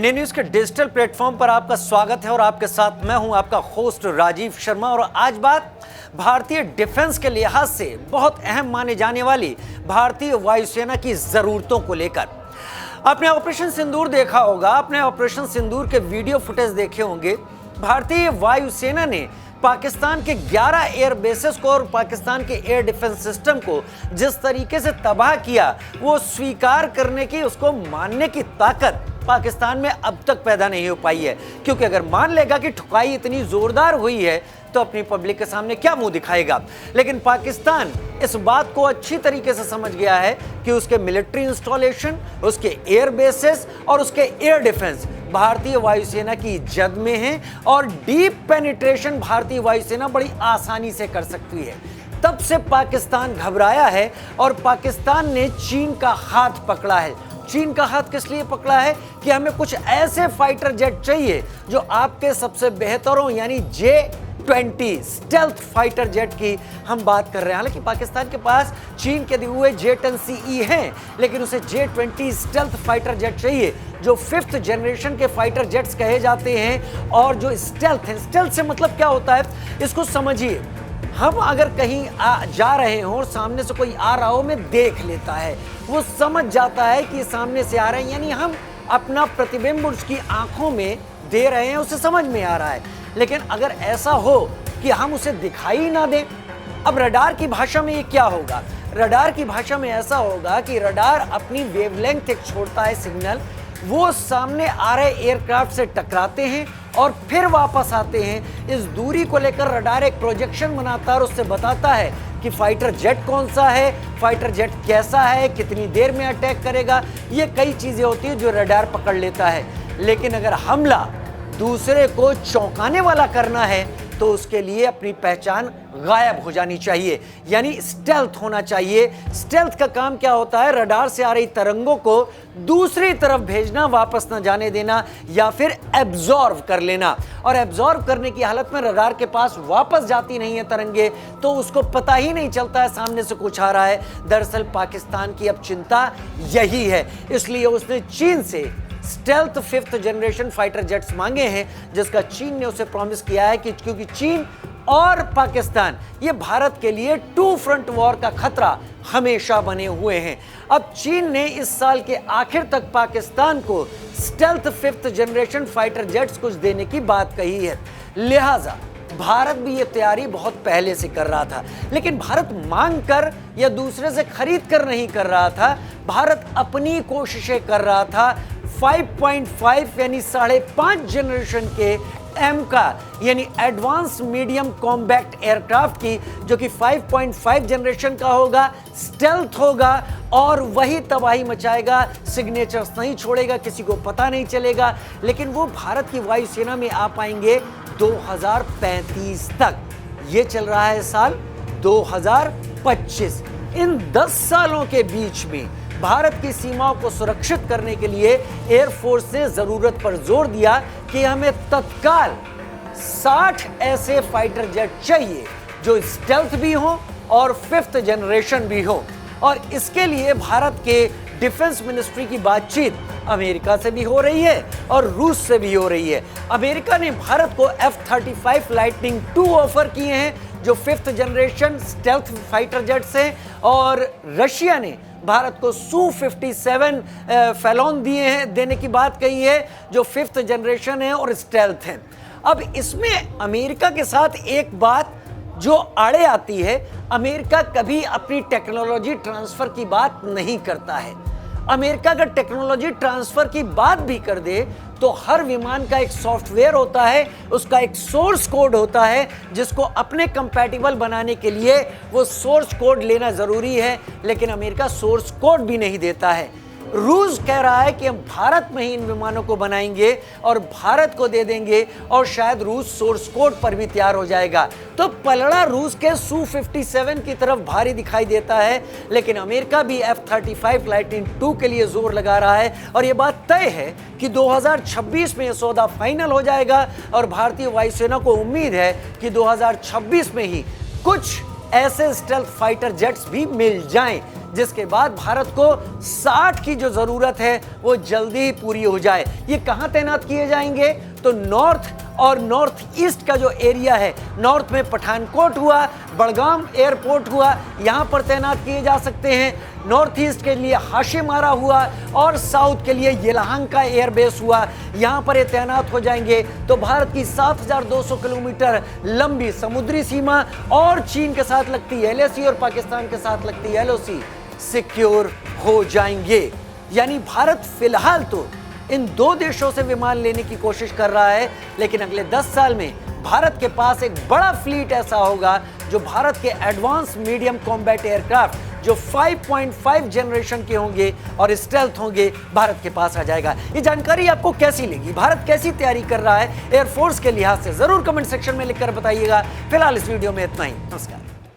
Indian news के digital platform पर आपका स्वागत है और आपके साथ मैं हूं आपका होस्ट राजीव शर्मा। और आज बात भारतीय डिफेंस के लिहाज से बहुत अहम माने जाने वाली भारतीय वायुसेना की जरूरतों को लेकर। आपने ऑपरेशन सिंदूर देखा होगा, आपने ऑपरेशन सिंदूर के वीडियो फुटेज देखे होंगे। भारतीय वायुसेना ने पाकिस्तान के 11 एयर बेसेस को और पाकिस्तान के एयर डिफेंस सिस्टम को जिस तरीके से तबाह किया, वो स्वीकार करने की, उसको मानने की ताकत पाकिस्तान में अब तक पैदा नहीं हो पाई है। क्योंकि अगर मान लेगा कि ठुकाई इतनी जोरदार हुई है तो अपनी पब्लिक के सामने क्या मुंह दिखाएगा। लेकिन पाकिस्तान इस बात को अच्छी तरीके से समझ गया है कि उसके मिलिट्री इंस्टॉलेशन, उसके एयर बेसेस और उसके एयर डिफेंस भारतीय वायुसेना की जद में है और डीप पेनिट्रेशन भारतीय वायुसेना बड़ी आसानी से कर सकती है। तब से पाकिस्तान घबराया है और पाकिस्तान ने चीन का हाथ पकड़ा है। चीन का हाथ किस लिए पकड़ा है कि हमें कुछ ऐसे फाइटर जेट चाहिए जो आपके सबसे बेहतर हो, यानी J-20 स्टेल्थ फाइटर जेट की हम बात कर रहे हैं। हालांकि पाकिस्तान के पास चीन के दिए हुए J-10CE हैं, लेकिन उसे J-20 स्टेल्थ फाइटर जेट चाहिए जो 5th जनरेशन के फाइटर जेट्स कहे जाते हैं और जो स्टेल्थ हैं। स्टेल्थ से मतलब क्या होता है, इसको समझिए। हम अगर कहीं जा रहे हो और सामने से कोई आ रहा हो, में देख लेता है, वो समझ जाता है कि सामने से आ रहे हैं, यानी हम अपना प्रतिबिंब उसकी आंखों में दे रहे हैं, उसे समझ में आ रहा है। लेकिन अगर ऐसा हो कि हम उसे दिखाई ना दें, अब रडार की भाषा में ये क्या होगा? रडार की भाषा में ऐसा होगा कि रडार अपनी वेवलेंथ एक छोड़ता है सिग्नल, वो सामने आ रहे एयरक्राफ्ट से टकराते हैं और फिर वापस आते हैं। इस दूरी को लेकर रडार एक प्रोजेक्शन बनाता है और उससे बताता है कि फाइटर जेट कौन सा है, फाइटर जेट कैसा है, कितनी देर में अटैक करेगा। ये कई चीजें होती हैं जो रडार पकड़ लेता है। लेकिन अगर हमला दूसरे को चौंकाने वाला करना है तो उसके लिए अपनी पहचान गायब हो जानी चाहिए, यानी स्टेल्थ होना चाहिए। स्टेल्थ का काम क्या होता है? रडार से आ रही तरंगों को दूसरी तरफ भेजना, वापस न जाने देना या फिर एब्जॉर्व कर लेना। और एब्जॉर्व करने की हालत में रडार के पास वापस जाती नहीं है तरंगे, तो उसको पता ही नहीं चलता है सामने से कुछ आ रहा है। दरअसल पाकिस्तान की अब चिंता यही है, इसलिए उसने चीन से stealth 5th generation fighter jets मांगे हैं, जिसका चीन ने उसे प्रॉमिस किया है कि क्योंकि चीन और पाकिस्तान ये भारत के लिए 2 फ्रंट वॉर का खतरा हमेशा बने हुए हैं। अब चीन ने इस साल के आखिर तक पाकिस्तान को stealth 5th generation fighter jets कुछ देने की बात कही है। लिहाजा भारत भी ये तैयारी बहुत पहले से कर रहा था। लेकिन भारत मांग कर या दूसरे से खरीद कर नहीं कर रहा था, भारत अपनी कोशिशें कर रहा था। 5.5 यानी 5.5 जनरेशन के एम का, यानी एडवांस मीडियम कॉम्बैक्ट एयरक्राफ्ट की, जो कि 5.5 जनरेशन का होगा, स्टेल्थ होगा और वही तबाही मचाएगा, सिग्नेचर्स नहीं छोड़ेगा, किसी को पता नहीं चलेगा। लेकिन वो भारत की वायुसेना में आ पाएंगे 2035 तक। ये चल रहा है साल 2025। इन 10 सालों के बीच में भारत की सीमाओं को सुरक्षित करने के लिए एयरफोर्स ने जरूरत पर जोर दिया कि हमें तत्काल 60 ऐसे फाइटर जेट चाहिए जो स्टेल्थ भी हो और 5th जनरेशन भी हो। और इसके लिए भारत के डिफेंस मिनिस्ट्री की बातचीत अमेरिका से भी हो रही है और रूस से भी हो रही है। अमेरिका ने भारत को F-35 लाइटनिंग II ऑफर किए हैं जो 5th generation stealth fighter jets हैं, और रशिया ने भारत को Su-57 फैलोन देने की बात कही है जो 5th जनरेशन है और स्टेल्थ है। अब इसमें अमेरिका के साथ एक बात जो आड़े आती है, अमेरिका कभी अपनी टेक्नोलॉजी ट्रांसफर की बात नहीं करता है। अमेरिका अगर टेक्नोलॉजी ट्रांसफर की बात भी कर दे तो हर विमान का एक सॉफ्टवेयर होता है, उसका एक सोर्स कोड होता है, जिसको अपने कंपैटिबल बनाने के लिए वो सोर्स कोड लेना जरूरी है। लेकिन अमेरिका सोर्स कोड भी नहीं देता है। रूस कह रहा है कि हम भारत में ही इन विमानों को बनाएंगे और भारत को दे देंगे और शायद रूस सोर्स कोड पर भी तैयार हो जाएगा। तो पलड़ा रूस के Su-57 की तरफ भारी दिखाई देता है। लेकिन अमेरिका भी F-35 लाइटनिंग II के लिए जोर लगा रहा है और यह बात तय है कि 2026 में यह सौदा फाइनल हो जाएगा। और भारतीय वायुसेना को उम्मीद है कि 2026 में ही कुछ ऐसे स्टेल्थ फाइटर जेट्स भी मिल जाएं, जिसके बाद भारत को 60 की जो जरूरत है वो जल्दी ही पूरी हो जाए। ये कहां तैनात किए जाएंगे? तो नॉर्थ और नॉर्थ ईस्ट का जो एरिया है, नॉर्थ में पठानकोट हुआ, बड़गाम एयरपोर्ट हुआ, यहां पर तैनात किए जा सकते हैं। नॉर्थ ईस्ट के लिए हाशिमारा हुआ और साउथ के लिए येलाहांका एयरबेस हुआ, यहां पर ये तैनात हो जाएंगे। तो भारत की 7200 किलोमीटर लंबी समुद्री सीमा और चीन के साथ लगती LAC और पाकिस्तान के साथ लगती LOC सिक्योर हो जाएंगे। यानी भारत फिलहाल तो इन दो देशों से विमान लेने की कोशिश कर रहा है, लेकिन अगले 10 साल में भारत के पास एक बड़ा फ्लीट ऐसा होगा जो भारत के एडवांस मीडियम कॉम्बैट एयरक्राफ्ट जो 5.5 जनरेशन के होंगे और स्टेल्थ होंगे, भारत के पास आ जाएगा। ये जानकारी आपको कैसी लगी? भारत कैसी तैयारी कर रहा है एयरफोर्स के लिहाज से? जरूर कमेंट सेक्शन में लिखकर बताइएगा। फिलहाल इस वीडियो में इतना ही। नमस्कार।